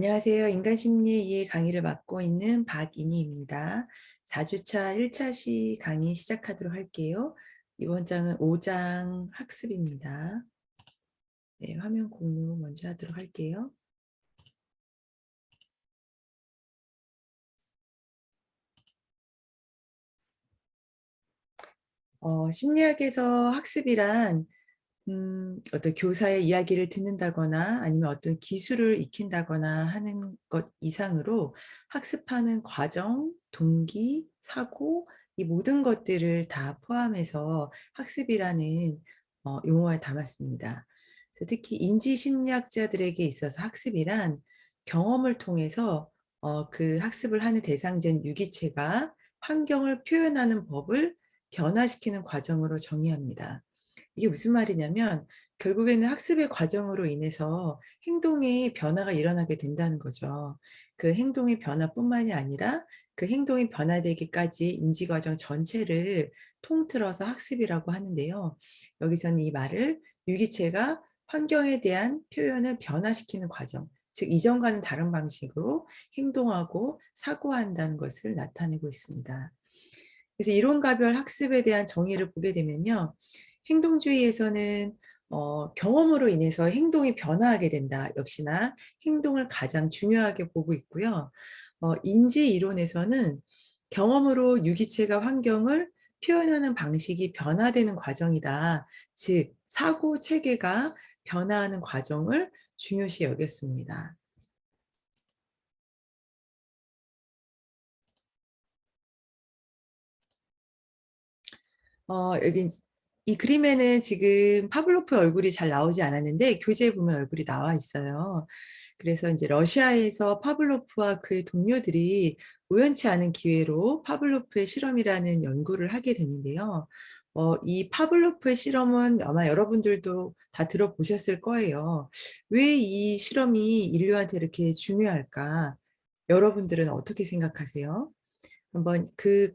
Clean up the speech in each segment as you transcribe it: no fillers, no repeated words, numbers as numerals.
안녕하세요. 인간심리 이해 강의를 맡고 있는 박인희입니다. 4주차 1차 시 강의 시작하도록 할게요. 이번 장은 5장 학습입니다. 네, 화면 공유 먼저 하도록 할게요. 심리학에서 학습이란 어떤 교사의 이야기를 듣는다거나 아니면 어떤 기술을 익힌다거나 하는 것 이상으로 학습하는 과정, 동기, 사고 이 모든 것들을 다 포함해서 학습이라는 용어에 담았습니다. 그래서 특히 인지심리학자들에게 있어서 학습이란 경험을 통해서 그 학습을 하는 대상자인 유기체가 환경을 표현하는 법을 변화시키는 과정으로 정의합니다. 이게 무슨 말이냐면 결국에는 학습의 과정으로 인해서 행동의 변화가 일어나게 된다는 거죠. 그 행동의 변화뿐만이 아니라 그 행동이 변화되기까지 인지 과정 전체를 통틀어서 학습이라고 하는데요. 여기서는 이 말을 유기체가 환경에 대한 표현을 변화시키는 과정, 즉 이전과는 다른 방식으로 행동하고 사고한다는 것을 나타내고 있습니다. 그래서 이론가별 학습에 대한 정의를 보게 되면요. 행동주의에서는 경험으로 인해서 행동이 변화하게 된다. 역시나 행동을 가장 중요하게 보고 있고요. 인지 이론에서는 경험으로 유기체가 환경을 표현하는 방식이 변화되는 과정이다. 즉 사고 체계가 변화하는 과정을 중요시 여겼습니다. 여기 이 그림에는 지금 파블로프 얼굴이 잘 나오지 않았는데 교재에 보면 얼굴이 나와 있어요. 그래서 이제 러시아에서 파블로프와 그의 동료들이 우연치 않은 기회로 파블로프의 실험이라는 연구를 하게 되는데요. 이 파블로프의 실험은 아마 여러분들도 다 들어보셨을 거예요. 왜 이 실험이 인류한테 이렇게 중요할까? 여러분들은 어떻게 생각하세요? 한번 그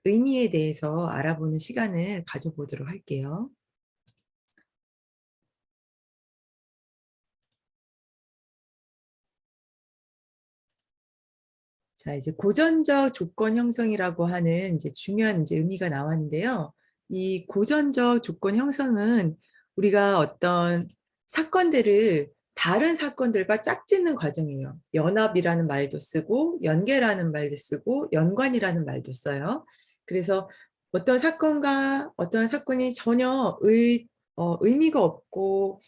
의미에 대해서 알아보는 시간을 가져보도록 할게요. 자, 이제 고전적 조건 형성이라고 하는 이제 중요한 이제 의미가 나왔는데요. 이 고전적 조건 형성은 우리가 어떤 사건들을 다른 사건들과 짝짓는 과정이에요. 연합이라는 말도 쓰고 연계라는 말도 쓰고 연관이라는 말도 써요. 그래서 어떤 사건과 어떤 사건이 전혀 의미가 없고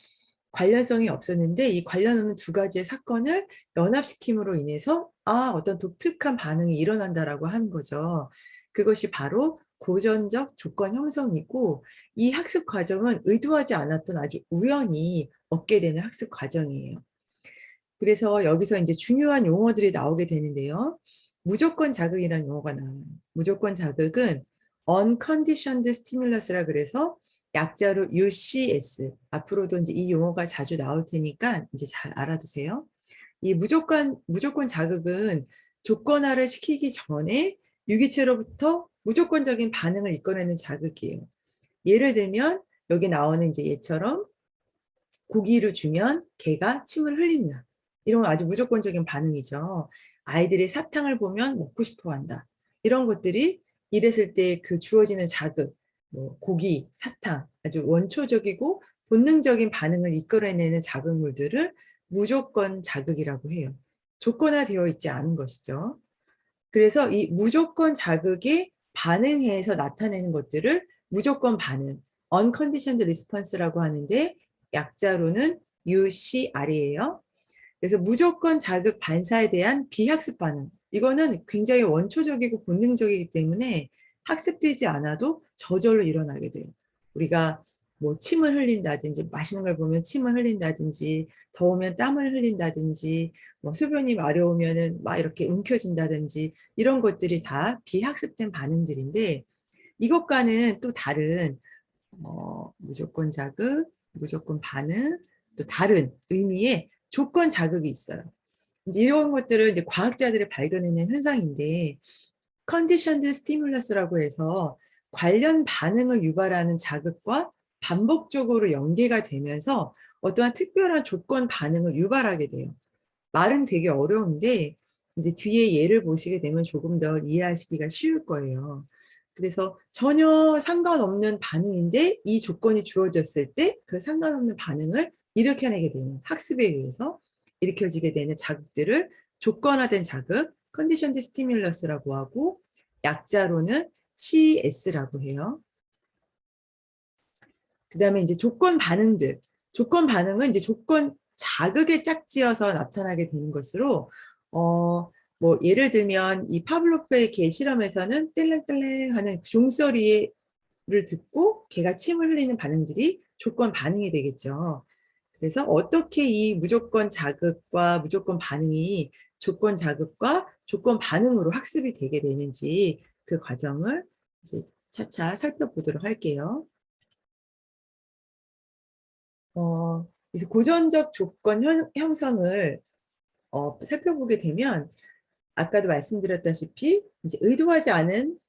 관련성이 없었는데 이 관련 없는 두 가지의 사건을 연합시킴으로 인해서 어떤 독특한 반응이 일어난다라고 하는 거죠. 그것이 바로 고전적 조건 형성이고 이 학습 과정은 의도하지 않았던 아주 우연히 얻게 되는 학습 과정이에요. 그래서 여기서 이제 중요한 용어들이 나오게 되는데요. 무조건 자극이라는 용어가 나와요. 무조건 자극은 unconditioned stimulus라 그래서 약자로 UCS. 앞으로도 이제 이 용어가 자주 나올 테니까 이제 잘 알아두세요. 이 무조건 자극은 조건화를 시키기 전에 유기체로부터 무조건적인 반응을 이끌어내는 자극이에요. 예를 들면 여기 나오는 이제 얘처럼 고기를 주면 개가 침을 흘린다. 이런 건 아주 무조건적인 반응이죠. 아이들이 사탕을 보면 먹고 싶어 한다. 이런 것들이 이랬을 때 그 주어지는 자극, 뭐 고기, 사탕, 아주 원초적이고 본능적인 반응을 이끌어내는 자극물들을 무조건 자극이라고 해요. 조건화되어 있지 않은 것이죠. 그래서 이 무조건 자극에 반응해서 나타내는 것들을 무조건 반응, unconditioned response라고 하는데 약자로는 UCR이에요. 그래서 무조건 자극 반사에 대한 비학습 반응. 이거는 굉장히 원초적이고 본능적이기 때문에 학습되지 않아도 저절로 일어나게 돼요. 우리가 뭐 침을 흘린다든지 맛있는 걸 보면 침을 흘린다든지 더우면 땀을 흘린다든지 뭐 소변이 마려우면은 막 이렇게 움켜진다든지 이런 것들이 다 비학습된 반응들인데 이것과는 또 다른 무조건 자극, 무조건 반응, 또 다른 의미의 조건 자극이 있어요. 이제 이런 것들을 이제 과학자들이 발견해낸 현상인데, 컨디션드 스티뮬러스라고 해서 관련 반응을 유발하는 자극과 반복적으로 연계가 되면서 어떠한 특별한 조건 반응을 유발하게 돼요. 말은 되게 어려운데 이제 뒤에 예를 보시게 되면 조금 더 이해하시기가 쉬울 거예요. 그래서 전혀 상관없는 반응인데 이 조건이 주어졌을 때 그 상관없는 반응을 일으켜내게 되는 학습에 의해서 일으켜지게 되는 자극들을 조건화된 자극, 컨디션드 스티뮬러스라고 하고 약자로는 CS라고 해요. 그 다음에 이제 조건 반응들. 조건 반응은 이제 조건 자극에 짝지어서 나타나게 되는 것으로, 뭐, 예를 들면 이 파블로프의 개 실험에서는 뜰랭뜰랭 하는 종소리를 듣고 개가 침을 흘리는 반응들이 조건 반응이 되겠죠. 그래서 어떻게 이 무조건 자극과 무조건 반응이 조건 자극과 조건 반응으로 학습이 되게 되는지 그 과정을 이제 차차 살펴보도록 할게요. 그래서 고전적 조건 형성을 살펴보게 되면 아까도 말씀드렸다시피 이제 의도하지 않은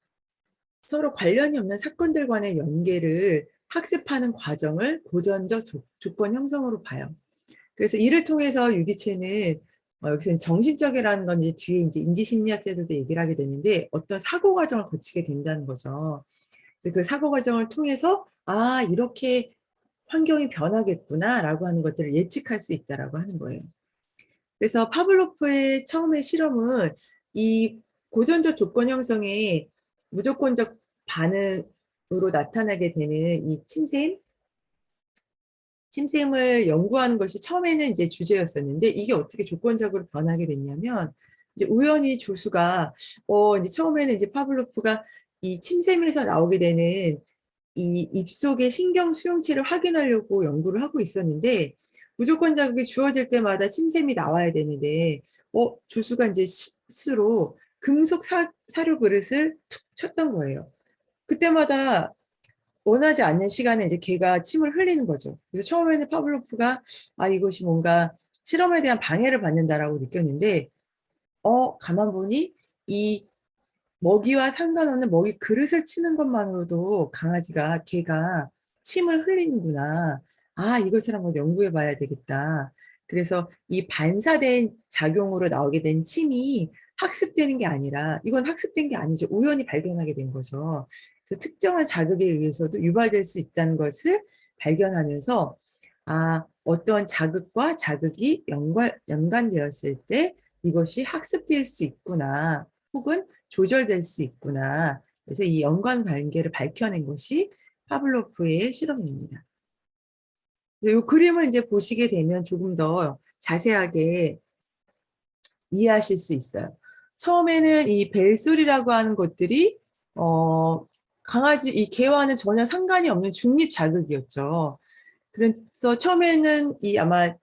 서로 관련이 없는 사건들 간의 연계를 학습하는 과정을 고전적 조건 형성으로 봐요. 그래서 이를 통해서 유기체는 여기서 정신적이라는 건 이제 뒤에 이제 인지심리학에서도 얘기를 하게 되는데 어떤 사고 과정을 거치게 된다는 거죠. 그래서 그 사고 과정을 통해서 아 이렇게 환경이 변하겠구나라고 하는 것들을 예측할 수 있다라고 하는 거예요. 그래서 파블로프의 처음의 실험은 이 고전적 조건 형성의 무조건적 반응으로 나타나게 되는 이 침샘을 연구하는 것이 처음에는 이제 주제였었는데 이게 어떻게 조건적으로 변하게 됐냐면 이제 우연히 조수가 이제 처음에는 이제 파블로프가 이 침샘에서 나오게 되는 이 입속의 신경 수용체를 확인하려고 연구를 하고 있었는데 무조건 자극이 주어질 때마다 침샘이 나와야 되는데 조수가 이제 스스로 금속 사료 그릇을 툭 쳤던 거예요. 그때마다 원하지 않는 시간에 이제 걔가 침을 흘리는 거죠. 그래서 처음에는 파블로프가 아 이것이 뭔가 실험에 대한 방해를 받는다라고 느꼈는데 가만 보니 이 먹이와 상관없는 먹이 그릇을 치는 것만으로도 강아지가 걔가 침을 흘리는구나. 아, 이것을 한번 연구해 봐야 되겠다. 그래서 이 반사된 작용으로 나오게 된 침이 학습되는 게 아니라 이건 학습된 게 아니죠. 우연히 발견하게 된 거죠. 그래서 특정한 자극에 의해서도 유발될 수 있다는 것을 발견하면서 아, 어떤 자극과 자극이 연관되었을 때 이것이 학습될 수 있구나. 혹은 조절될 수 있구나. 그래서 이 연관 관계를 밝혀낸 것이 파블로프의 실험입니다. 이 그림을 이제 보시게 되면 조금 더 자세하게 이해하실 수 있어요. 처음에는 이 벨소리라고 하는 것들이 강아지 이 개와는 전혀 상관이 없는 중립 자극이었죠. 그래서 처음에는 이 아마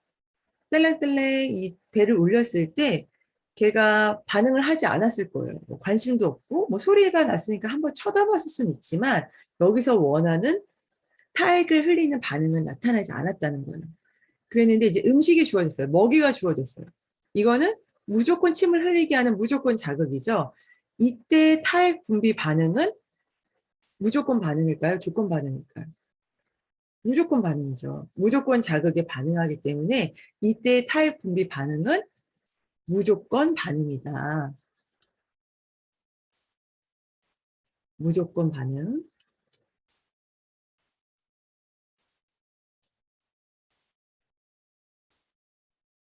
딸랑딸랑 이 배를 울렸을 때 걔가 반응을 하지 않았을 거예요. 뭐 관심도 없고 뭐 소리가 났으니까 한번 쳐다봤을 수는 있지만 여기서 원하는 타액을 흘리는 반응은 나타나지 않았다는 거예요. 그랬는데 이제 음식이 주어졌어요. 먹이가 주어졌어요. 이거는 무조건 침을 흘리게 하는 무조건 자극이죠. 이때 타액 분비 반응은 무조건 반응일까요? 조건 반응일까요? 무조건 반응이죠. 무조건 자극에 반응하기 때문에 이때 타액 분비 반응은 무조건 반응이다. 무조건 반응.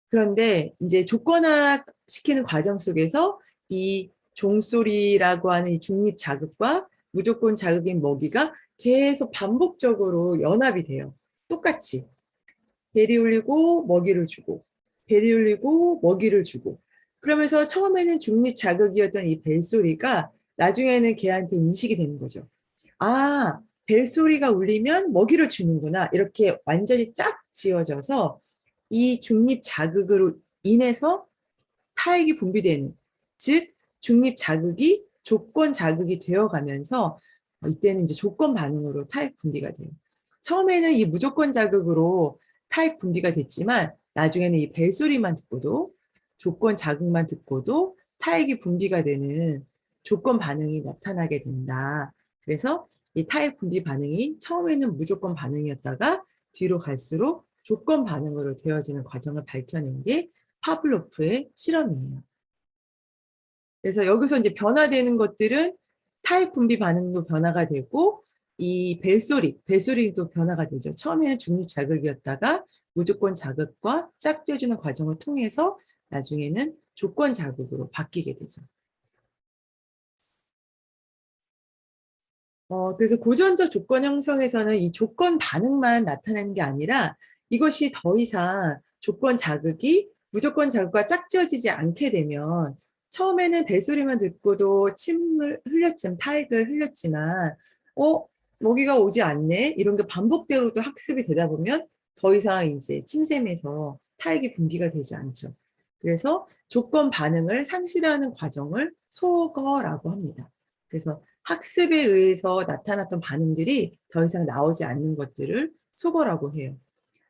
그런데 이제 조건화 시키는 과정 속에서 이 종소리라고 하는 이 중립 자극과 무조건 자극인 먹이가 계속 반복적으로 연합이 돼요. 똑같이. 벨이 울리고 먹이를 주고, 벨이 울리고 먹이를 주고. 그러면서 처음에는 중립 자극이었던 이 벨소리가 나중에는 걔한테 인식이 되는 거죠. 아, 벨소리가 울리면 먹이를 주는구나. 이렇게 완전히 짝 지어져서 이 중립 자극으로 인해서 타액이 분비되는, 즉, 중립 자극이 조건 자극이 되어가면서 이때는 이제 조건 반응으로 타액 분비가 돼요. 처음에는 이 무조건 자극으로 타액 분비가 됐지만 나중에는 이 벨소리만 듣고도 조건 자극만 듣고도 타액이 분비가 되는 조건 반응이 나타나게 된다. 그래서 이 타액 분비 반응이 처음에는 무조건 반응이었다가 뒤로 갈수록 조건 반응으로 되어지는 과정을 밝혀낸 게 파블로프의 실험이에요. 그래서 여기서 이제 변화되는 것들은 타액 분비 반응도 변화가 되고 이 벨소리도 변화가 되죠. 처음에는 중립 자극이었다가 무조건 자극과 짝지어주는 과정을 통해서 나중에는 조건 자극으로 바뀌게 되죠. 그래서 고전적 조건 형성에서는 이 조건 반응만 나타내는 게 아니라 이것이 더 이상 조건 자극이 무조건 자극과 짝지어지지 않게 되면 처음에는 벨소리만 듣고도 침을 흘렸지만 타액을 흘렸지만 먹이가 오지 않네 이런 게 반복되고 또 학습이 되다 보면 더 이상 이제 침샘에서 타액이 분비가 되지 않죠. 그래서 조건 반응을 상실하는 과정을 소거라고 합니다. 그래서 학습에 의해서 나타났던 반응들이 더 이상 나오지 않는 것들을 소거라고 해요.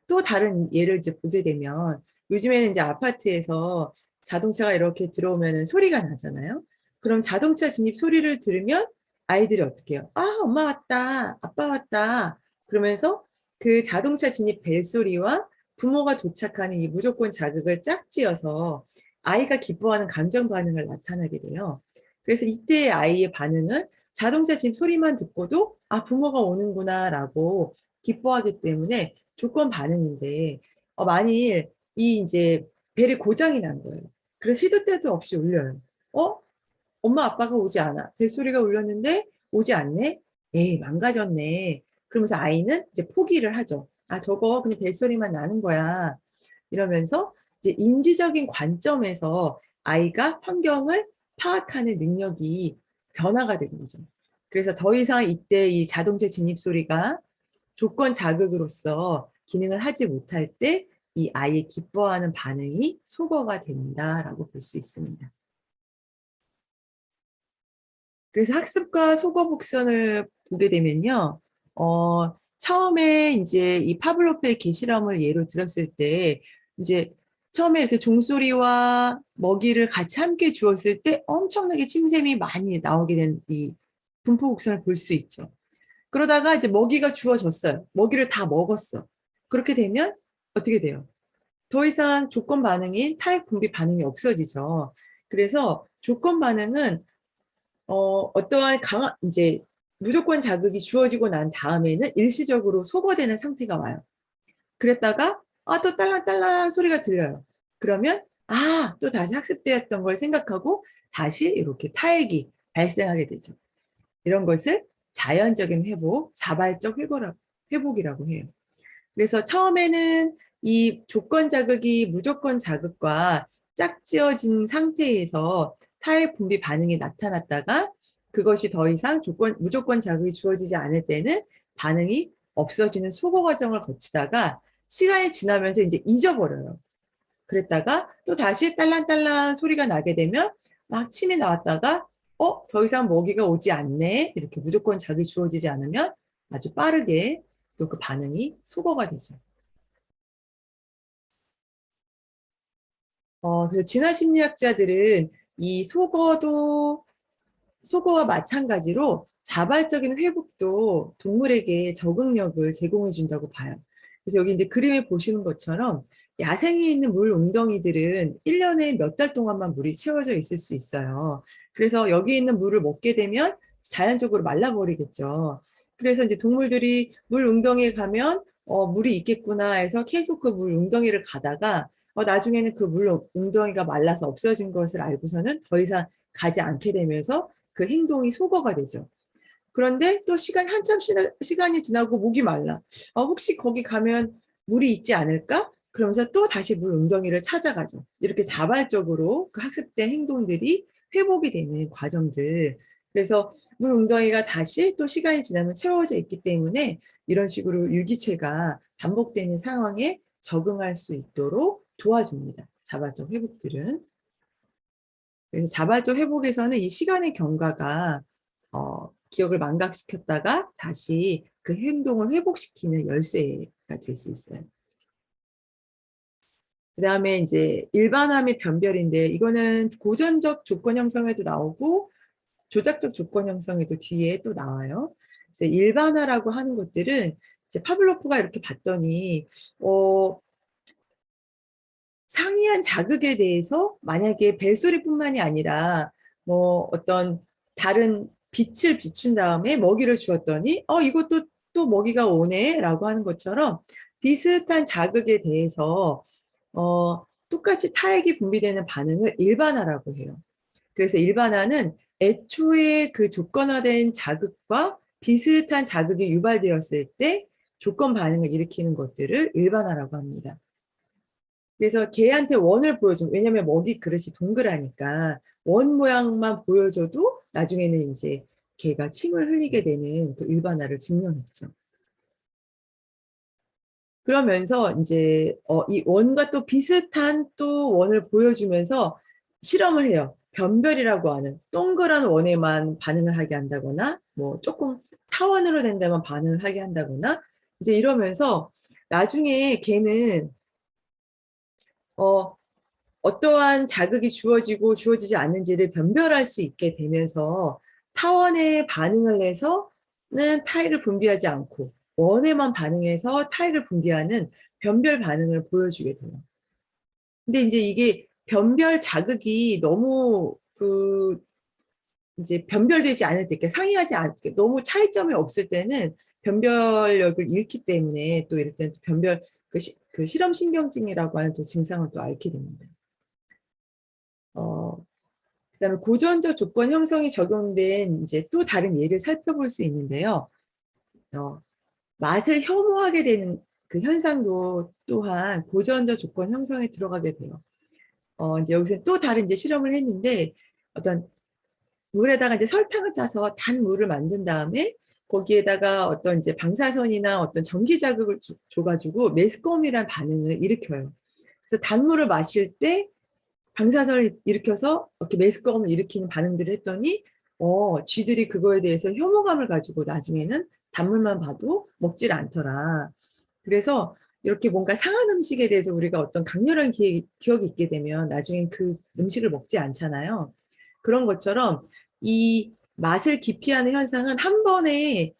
또 다른 예를 이제 보게 되면 요즘에는 이제 아파트에서 자동차가 이렇게 들어오면 소리가 나잖아요. 그럼 자동차 진입 소리를 들으면 아이들이 어떻게 해요? 아, 엄마 왔다, 아빠 왔다. 그러면서 그 자동차 진입 벨소리와 부모가 도착하는 이 무조건 자극을 짝지어서 아이가 기뻐하는 감정 반응을 나타나게 돼요. 그래서 이때의 아이의 반응은 자동차 진입 소리만 듣고도 아, 부모가 오는구나라고 기뻐하기 때문에 조건 반응인데 만일 이 이제 벨이 고장이 난 거예요. 그래서 시도 때도 없이 울려요. 어? 엄마 아빠가 오지 않아. 벨소리가 울렸는데 오지 않네? 에이, 망가졌네. 그러면서 아이는 이제 포기를 하죠. 아, 저거 그냥 벨소리만 나는 거야. 이러면서 이제 인지적인 관점에서 아이가 환경을 파악하는 능력이 변화가 되는 거죠. 그래서 더 이상 이때 이 자동차 진입 소리가 조건 자극으로서 기능을 하지 못할 때 이 아이의 기뻐하는 반응이 소거가 된다라고 볼 수 있습니다. 그래서 학습과 소거 복선을 보게 되면요. 처음에 이제 이 파블로프의 개실험을 예로 들었을 때 이제 처음에 이렇게 종소리와 먹이를 같이 함께 주었을 때 엄청나게 침샘이 많이 나오게 된 이 분포 곡선을 볼 수 있죠. 그러다가 이제 먹이가 주어졌어요. 먹이를 다 먹었어. 그렇게 되면 어떻게 돼요? 더 이상 조건 반응인 타액 분비 반응이 없어지죠. 그래서 조건 반응은 어떠한 강한 이제 무조건 자극이 주어지고 난 다음에는 일시적으로 소거되는 상태가 와요. 그랬다가 또 딸랑딸랑 소리가 들려요. 그러면 또 다시 학습되었던 걸 생각하고 다시 이렇게 타액이 발생하게 되죠. 이런 것을 자연적인 회복, 자발적 회복이라고 해요. 그래서 처음에는 이 조건 자극이 무조건 자극과 짝지어진 상태에서 타액 분비 반응이 나타났다가 그것이 더 이상 무조건 자극이 주어지지 않을 때는 반응이 없어지는 소거 과정을 거치다가 시간이 지나면서 이제 잊어버려요. 그랬다가 또 다시 딸랑딸랑 소리가 나게 되면 막 침이 나왔다가 더 이상 먹이가 오지 않네. 이렇게 무조건 자극이 주어지지 않으면 아주 빠르게 또 그 반응이 소거가 되죠. 그래서 진화 심리학자들은 이 소거와 마찬가지로 자발적인 회복도 동물에게 적응력을 제공해 준다고 봐요. 그래서 여기 이제 그림에 보시는 것처럼 야생에 있는 물 웅덩이들은 1년에 몇 달 동안만 물이 채워져 있을 수 있어요. 그래서 여기 있는 물을 먹게 되면 자연적으로 말라버리겠죠. 그래서 이제 동물들이 물 웅덩이에 가면 물이 있겠구나 해서 계속 그 물 웅덩이를 가다가 나중에는 그 물 웅덩이가 말라서 없어진 것을 알고서는 더 이상 가지 않게 되면서 그 행동이 소거가 되죠. 그런데 또 한참 시간이 지나고 목이 말라. 혹시 거기 가면 물이 있지 않을까? 그러면서 또 다시 물 웅덩이를 찾아가죠. 이렇게 자발적으로 그 학습된 행동들이 회복이 되는 과정들. 그래서 물 웅덩이가 다시 또 시간이 지나면 채워져 있기 때문에 이런 식으로 유기체가 반복되는 상황에 적응할 수 있도록 도와줍니다. 자발적 회복들은. 그래서 자발적 회복에서는 이 시간의 경과가 기억을 망각시켰다가 다시 그 행동을 회복시키는 열쇠가 될 수 있어요. 그 다음에 이제 일반함의 변별인데 이거는 고전적 조건 형성에도 나오고 조작적 조건 형성에도 뒤에 또 나와요. 그래서 일반화라고 하는 것들은 이제 파블로프가 이렇게 봤더니 상이한 자극에 대해서 만약에 벨소리뿐만이 아니라 뭐 어떤 다른 빛을 비춘 다음에 먹이를 주었더니 이것도 또 먹이가 오네라고 하는 것처럼 비슷한 자극에 대해서 똑같이 타액이 분비되는 반응을 일반화라고 해요. 그래서 일반화는 애초에 그 조건화된 자극과 비슷한 자극이 유발되었을 때 조건 반응을 일으키는 것들을 일반화라고 합니다. 그래서 개한테 원을 보여주면, 왜냐면 먹이 그릇이 동그라니까 원 모양만 보여줘도 나중에는 이제 개가 침을 흘리게 되는 그 일반화를 증명했죠. 그러면서 이제 이 원과 또 비슷한 또 원을 보여주면서 실험을 해요. 변별이라고 하는 동그란 원에만 반응을 하게 한다거나 뭐 조금 타원으로 된다면 반응을 하게 한다거나 이제 이러면서 나중에 걔는 어, 어떠한 자극이 주어지고 주어지지 않는지를 변별할 수 있게 되면서 타원에 반응을 해서는 타액을 분비하지 않고 원에만 반응해서 타액을 분비하는 변별 반응을 보여주게 돼요. 근데 이제 이게 변별 자극이 너무 이제 변별되지 않을 때, 그러니까 상이하지 않게 너무 차이점이 없을 때는 변별력을 잃기 때문에 또 이럴 때는 변별 그 실험 신경증이라고 하는 또 증상을 또 앓게 됩니다. 그다음에 고전적 조건 형성이 적용된 이제 또 다른 예를 살펴볼 수 있는데요. 어, 맛을 혐오하게 되는 그 현상도 또한 고전적 조건 형성에 들어가게 돼요. 이제 여기서 또 다른 이제 실험을 했는데 어떤 물에다가 이제 설탕을 타서 단 물을 만든 다음에 거기에다가 어떤 이제 방사선이나 어떤 전기 자극을 줘가지고 메스꺼움이란 반응을 일으켜요. 그래서 단물을 마실 때 방사선을 일으켜서 이렇게 메스꺼움을 일으키는 반응들을 했더니 쥐들이 그거에 대해서 혐오감을 가지고 나중에는 단물만 봐도 먹질 않더라. 그래서 이렇게 뭔가 상한 음식에 대해서 우리가 어떤 강렬한 기억이 있게 되면 나중엔 그 음식을 먹지 않잖아요. 그런 것처럼 이 맛을 기피하는 현상은 한 번에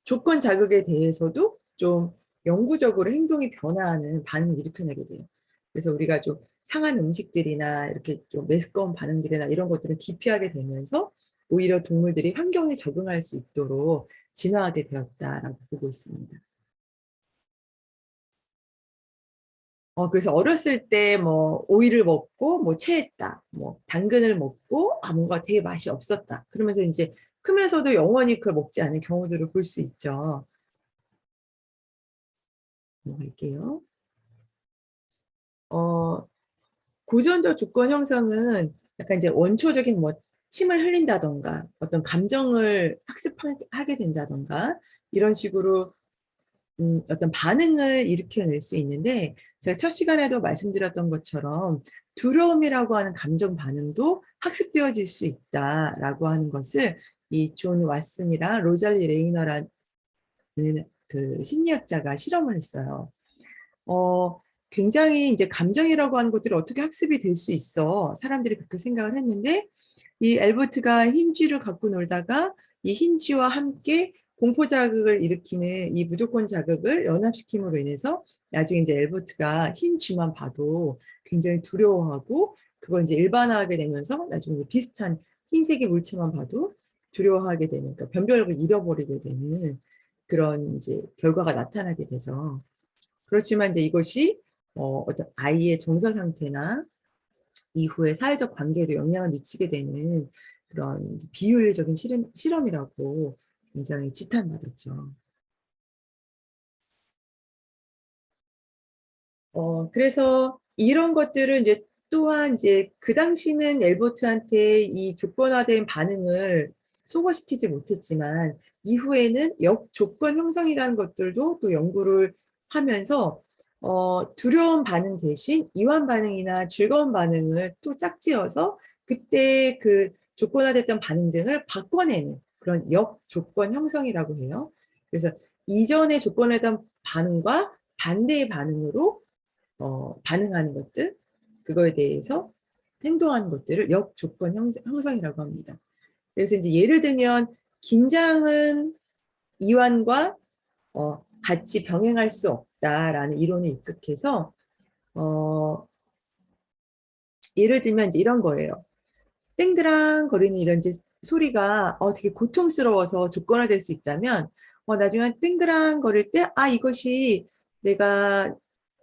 조건 자극에 대해서도 좀 영구적으로 행동이 변화하는 반응을 일으켜내게 돼요. 그래서 우리가 좀 상한 음식들이나 이렇게 좀 메스꺼운 반응들이나 이런 것들을 기피하게 되면서 오히려 동물들이 환경에 적응할 수 있도록 진화하게 되었다라고 보고 있습니다. 그래서 어렸을 때 뭐 오이를 먹고 뭐 체했다. 뭐 당근을 먹고 뭔가 되게 맛이 없었다. 그러면서 이제 크면서도 영원히 그걸 먹지 않는 경우들을 볼 수 있죠. 할게요. 어, 고전적 조건 형성은 약간 이제 원초적인 뭐 침을 흘린다던가 어떤 감정을 학습하게 된다던가 이런 식으로 어떤 반응을 일으켜낼 수 있는데 제가 첫 시간에도 말씀드렸던 것처럼 두려움이라고 하는 감정 반응도 학습되어질 수 있다라고 하는 것을 이 존 왓슨이랑 로잘리 레이너라는 그 심리학자가 실험을 했어요. 어, 굉장히 이제 감정이라고 하는 것들이 어떻게 학습이 될 수 있어. 사람들이 그렇게 생각을 했는데, 이 엘버트가 흰 쥐를 갖고 놀다가 이 흰 쥐와 함께 공포 자극을 일으키는 이 무조건 자극을 연합시킴으로 인해서 나중에 이제 엘버트가 흰 쥐만 봐도 굉장히 두려워하고 그걸 이제 일반화하게 되면서 나중에 비슷한 흰색의 물체만 봐도 두려워하게 되는, 그러니까 변별력을 잃어버리게 되는 그런 이제 결과가 나타나게 되죠. 그렇지만 이제 이것이 어떤 아이의 정서 상태나 이후의 사회적 관계에도 영향을 미치게 되는 그런 비윤리적인 실험이라고 굉장히 지탄받았죠. 그래서 이런 것들을 이제 또한 이제 그 당시는 엘버트한테 이 조건화된 반응을 소거시키지 못했지만 이후에는 역조건 형성이라는 것들도 또 연구를 하면서 두려운 반응 대신 이완 반응이나 즐거운 반응을 또 짝지어서 그때 그 조건화됐던 반응 등을 바꿔내는 그런 역조건 형성이라고 해요. 그래서 이전의 조건화된 반응과 반대의 반응으로 반응하는 것들, 그거에 대해서 행동하는 것들을 역조건 형성이라고 합니다. 그래서 이제 예를 들면 긴장은 이완과 같이 병행할 수 없다라는 이론에 입각해서 예를 들면 이제 이런 거예요. 땡그랑거리는 이런 이제 소리가 되게 고통스러워서 조건화될 수 있다면 나중에 땡그랑거릴 때 이것이 내가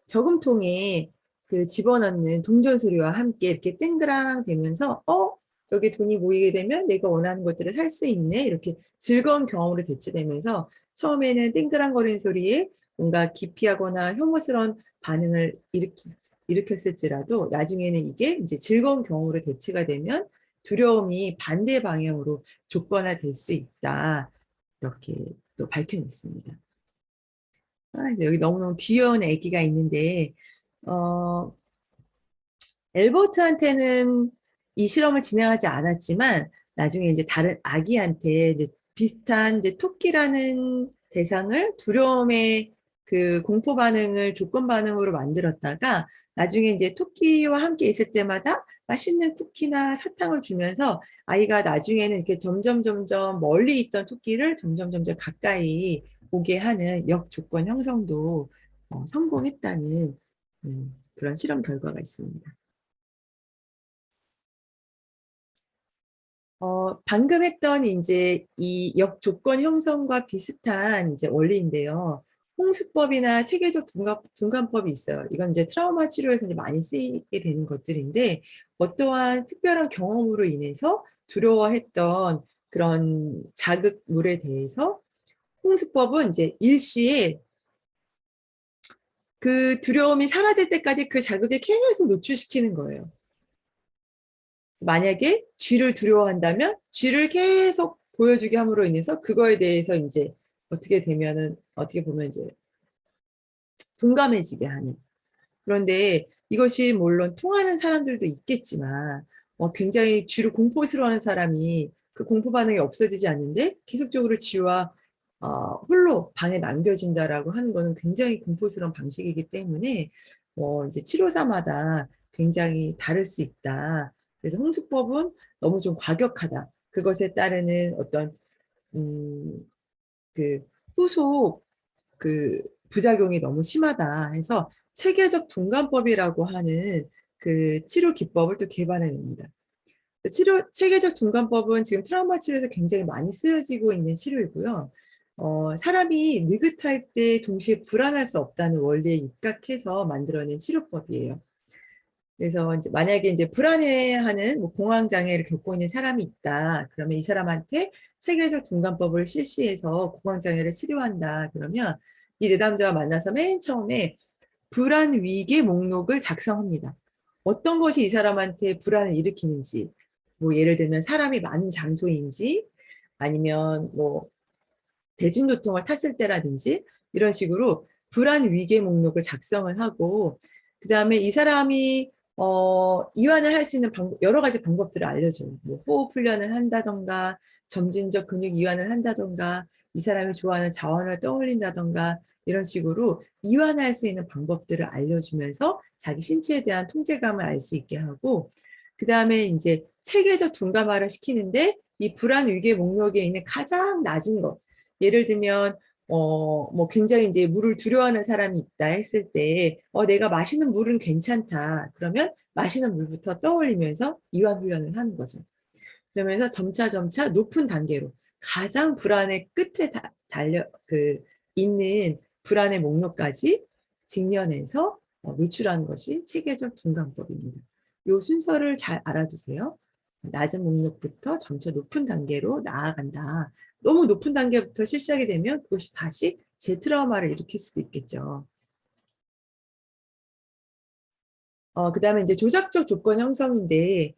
저금통에 그 집어넣는 동전 소리와 함께 이렇게 땡그랑 되면서 여기 돈이 모이게 되면 내가 원하는 것들을 살 수 있네 이렇게 즐거운 경험으로 대체되면서 처음에는 땡그랑거리는 소리에 뭔가 기피하거나 혐오스러운 반응을 일으켰을지라도 나중에는 이게 이제 즐거운 경험으로 대체가 되면 두려움이 반대 방향으로 조건화될 수 있다. 이렇게 또 밝혀냈습니다. 여기 너무너무 귀여운 아기가 있는데, 어, 엘버트한테는 이 실험을 진행하지 않았지만, 나중에 이제 다른 아기한테 이제 비슷한 이제 토끼라는 대상을 두려움의 그 공포 반응을 조건 반응으로 만들었다가, 나중에 이제 토끼와 함께 있을 때마다 맛있는 쿠키나 사탕을 주면서 아이가 나중에는 이렇게 점점 멀리 있던 토끼를 점점 가까이 오게 하는 역조건 형성도 성공했다는 그런 실험 결과가 있습니다. 방금 했던 이제 이 역조건 형성과 비슷한 이제 원리인데요. 홍수법이나 체계적 둔감법이 있어요. 이건 이제 트라우마 치료에서 이제 많이 쓰이게 되는 것들인데, 어떠한 특별한 경험으로 인해서 두려워했던 그런 자극물에 대해서 홍수법은 이제 일시에 그 두려움이 사라질 때까지 그 자극에 계속 노출시키는 거예요. 만약에 쥐를 두려워한다면 쥐를 계속 보여주게 함으로 인해서 그거에 대해서 이제 어떻게 보면 이제 둔감해지게 하는. 그런데 이것이 물론 통하는 사람들도 있겠지만 굉장히 쥐를 공포스러워하는 사람이 그 공포 반응이 없어지지 않는데 계속적으로 쥐와 홀로 방에 남겨진다라고 하는 것은 굉장히 공포스러운 방식이기 때문에 이제 치료사마다 굉장히 다를 수 있다. 그래서 홍수법은 너무 좀 과격하다. 그것에 따르는 어떤 음, 그 후속 그 부작용이 너무 심하다 해서 체계적 둔감법이라고 하는 그 치료 기법을 또 개발해냅니다. 체계적 둔감법은 지금 트라우마 치료에서 굉장히 많이 쓰여지고 있는 치료이고요. 사람이 느긋할 때 동시에 불안할 수 없다는 원리에 입각해서 만들어낸 치료법이에요. 그래서 이제 만약에 이제 불안해하는 뭐 공황 장애를 겪고 있는 사람이 있다. 그러면 이 사람한테 체계적 둔감법을 실시해서 공황 장애를 치료한다. 그러면 이 내담자와 만나서 맨 처음에 불안 위계 목록을 작성합니다. 어떤 것이 이 사람한테 불안을 일으키는지, 뭐 예를 들면 사람이 많은 장소인지, 아니면 뭐 대중교통을 탔을 때라든지 이런 식으로 불안 위계 목록을 작성을 하고 그 다음에 이 사람이 이완을 할 수 있는 여러 가지 방법들을 알려줘요. 뭐 호흡 훈련을 한다던가 점진적 근육 이완을 한다던가 이 사람이 좋아하는 자원을 떠올린다던가 이런 식으로 이완할 수 있는 방법들을 알려주면서 자기 신체에 대한 통제감을 알 수 있게 하고 그 다음에 이제 체계적 둔감화를 시키는데 이 불안 위계 목록에 있는 가장 낮은 것 예를 들면 뭐 굉장히 이제 물을 두려워하는 사람이 있다 했을 때 내가 마시는 물은 괜찮다. 그러면 마시는 물부터 떠올리면서 이완 훈련을 하는 거죠. 그러면서 점차 높은 단계로 가장 불안의 끝에 있는 불안의 목록까지 직면해서 노출하는 것이 체계적 둔감법입니다. 이 순서를 잘 알아두세요. 낮은 목록부터 점차 높은 단계로 나아간다. 너무 높은 단계부터 실시하게 되면 그것이 다시 재트라우마를 일으킬 수도 있겠죠. 그 다음에 이제 조작적 조건 형성인데,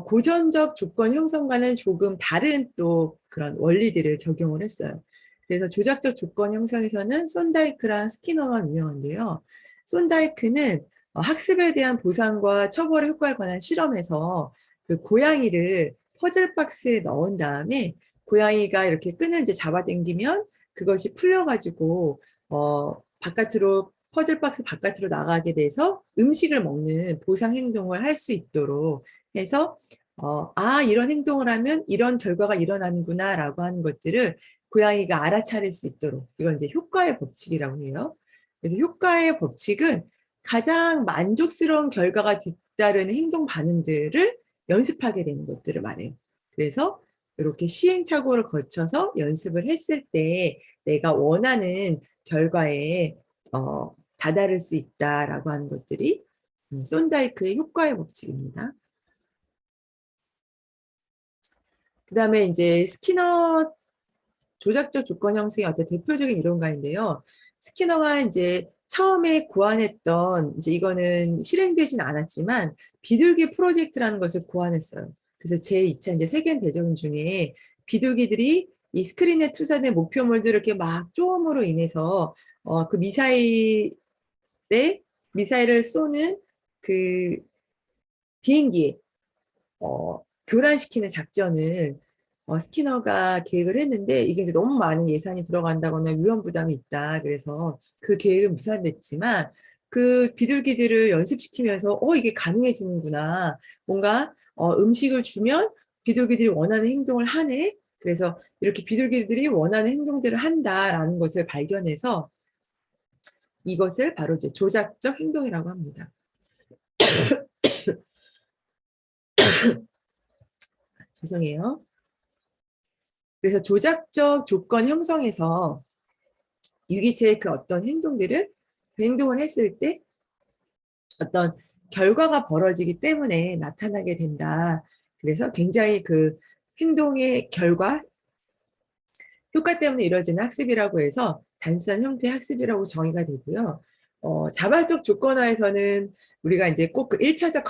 고전적 조건 형성과는 조금 다른 또 그런 원리들을 적용을 했어요. 그래서 조작적 조건 형성에서는 손다이크랑 스키너가 유명한데요. 손다이크는 학습에 대한 보상과 처벌의 효과에 관한 실험에서 그 고양이를 퍼즐 박스에 넣은 다음에 고양이가 이렇게 끈을 이제 잡아당기면 그것이 풀려가지고, 바깥으로 퍼즐 박스 바깥으로 나가게 돼서 음식을 먹는 보상 행동을 할 수 있도록 해서 이런 행동을 하면 이런 결과가 일어나는구나 라고 하는 것들을 고양이가 알아차릴 수 있도록 이건 이제 효과의 법칙이라고 해요. 그래서 효과의 법칙은 가장 만족스러운 결과가 뒤따르는 행동 반응들을 연습하게 되는 것들을 말해요. 그래서 이렇게 시행착오를 거쳐서 연습을 했을 때 내가 원하는 결과에 다다를 수 있다라고 하는 것들이 손다이크의 효과의 법칙입니다. 그 다음에 이제 스키너 조작적 조건 형성의 어떤 대표적인 이론가인데요. 스키너가 이제 처음에 고안했던, 이제 이거는 실행되진 않았지만, 비둘기 프로젝트라는 것을 고안했어요. 그래서 제2차 이제 세계대전 중에 비둘기들이 이 스크린에 투사된 목표물들을 이렇게 막 쪼음으로 인해서, 그 미사일을 쏘는 그 비행기에, 교란시키는 작전을 스키너가 계획을 했는데 이게 이제 너무 많은 예산이 들어간다거나 위험 부담이 있다. 그래서 그 계획은 무산됐지만 그 비둘기들을 연습시키면서 이게 가능해지는구나. 뭔가 음식을 주면 비둘기들이 원하는 행동을 하네. 그래서 이렇게 비둘기들이 원하는 행동들을 한다라는 것을 발견해서 이것을 바로 이제 조작적 행동이라고 합니다. 죄송해요. 그래서 조작적 조건 형성에서 유기체의 그 어떤 그 행동을 했을 때 어떤 결과가 벌어지기 때문에 나타나게 된다. 그래서 굉장히 그 행동의 결과, 효과 때문에 이루어지는 학습이라고 해서 단순한 형태의 학습이라고 정의가 되고요. 자발적 조건화에서는 우리가 이제 꼭 그 1차적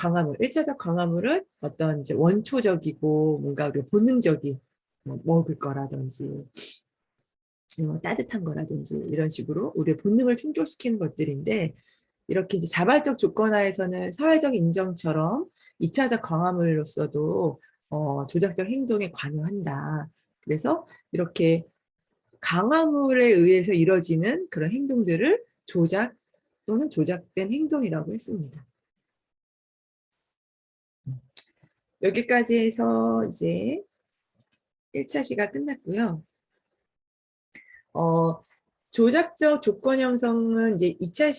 강화물은 어떤 이제 원초적이고 뭔가 우리가 본능적인 먹을 거라든지 따뜻한 거라든지 이런 식으로 우리의 본능을 충족시키는 것들인데 이렇게 이제 자발적 조건하에서는 사회적 인정처럼 2차적 강화물로서도 조작적 행동에 관여한다. 그래서 이렇게 강화물에 의해서 이뤄지는 그런 행동들을 조작 또는 조작된 행동이라고 했습니다. 여기까지 해서 이제 1차 시가 끝났고요. 조작적 조건 형성은 이제 2차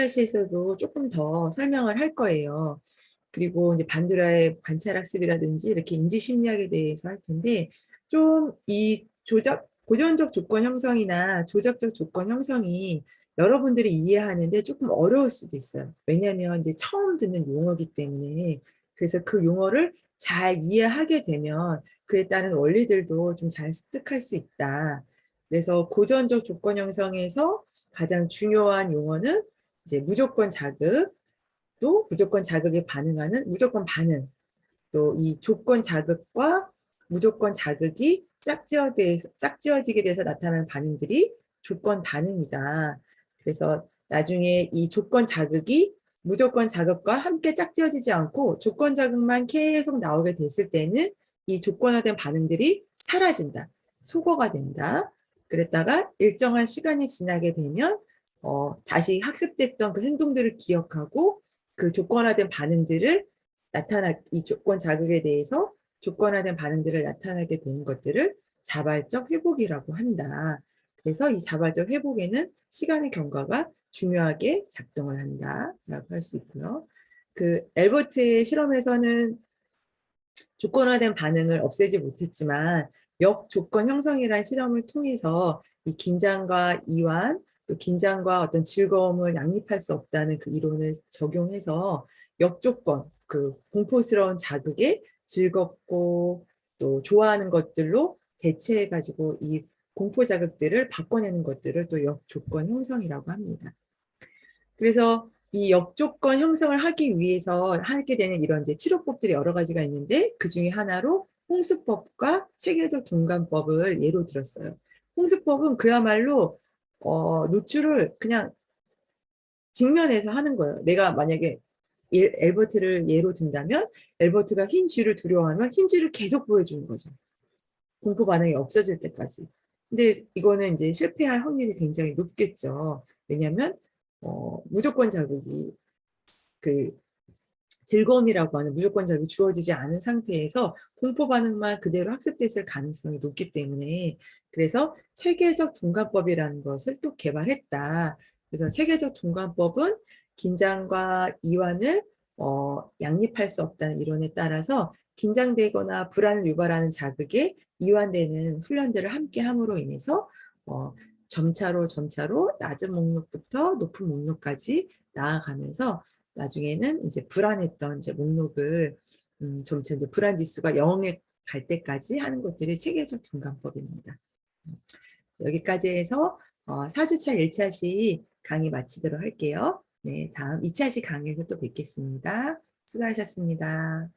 시에서도 조금 더 설명을 할 거예요. 그리고 이제 반드라의 관찰학습이라든지 이렇게 인지심리학에 대해서 할 텐데, 좀 이 고전적 조건 형성이나 조작적 조건 형성이 여러분들이 이해하는데 조금 어려울 수도 있어요. 왜냐하면 이제 처음 듣는 용어이기 때문에. 그래서 그 용어를 잘 이해하게 되면 그에 따른 원리들도 좀 잘 습득할 수 있다. 그래서 고전적 조건 형성에서 가장 중요한 용어는 이제 무조건 자극, 또 무조건 자극에 반응하는 무조건 반응, 또 이 조건 자극과 무조건 자극이 짝지어지게 돼서 나타나는 반응들이 조건 반응이다. 그래서 나중에 이 조건 자극이 무조건 자극과 함께 짝지어지지 않고 조건 자극만 계속 나오게 됐을 때는 이 조건화된 반응들이 사라진다. 소거가 된다. 그랬다가 일정한 시간이 지나게 되면 다시 학습됐던 그 행동들을 기억하고 그 조건화된 반응들을 이 조건 자극에 대해서 조건화된 반응들을 나타나게 되는 것들을 자발적 회복이라고 한다. 그래서 이 자발적 회복에는 시간의 경과가 중요하게 작동을 한다라고 할 수 있고요. 그 엘버트의 실험에서는 조건화된 반응을 없애지 못했지만 역조건 형성이라는 실험을 통해서 이 긴장과 이완, 또 긴장과 어떤 즐거움을 양립할 수 없다는 그 이론을 적용해서 역조건, 그 공포스러운 자극에 즐겁고 또 좋아하는 것들로 대체해가지고 이 공포 자극들을 바꿔내는 것들을 또 역조건 형성이라고 합니다. 그래서 이 역조건 형성을 하기 위해서 하게 되는 이런 이제 치료법들이 여러 가지가 있는데 그 중에 하나로 홍수법과 체계적 둔감법을 예로 들었어요. 홍수법은 그야말로 노출을 그냥 직면해서 하는 거예요. 내가 만약에 엘버트를 예로 든다면 엘버트가 흰 쥐를 두려워하면 흰 쥐를 계속 보여주는 거죠. 공포 반응이 없어질 때까지. 근데 이거는 이제 실패할 확률이 굉장히 높겠죠. 왜냐하면 무조건 자극이 그 즐거움이라고 하는 무조건 자극이 주어지지 않은 상태에서 공포 반응만 그대로 학습됐을 가능성이 높기 때문에 그래서 체계적 둔감법이라는 것을 또 개발했다. 그래서 체계적 둔감법은 긴장과 이완을 양립할 수 없다는 이론에 따라서 긴장되거나 불안을 유발하는 자극에 이완되는 훈련들을 함께 함으로 인해서 점차로 낮은 목록부터 높은 목록까지 나아가면서 나중에는 이제 불안했던 이제 목록을 점차 이제 불안 지수가 0에 갈 때까지 하는 것들이 체계적 둔감법입니다. 여기까지 해서 4주차 1차시 강의 마치도록 할게요. 네, 다음 2차시 강의에서 또 뵙겠습니다. 수고하셨습니다.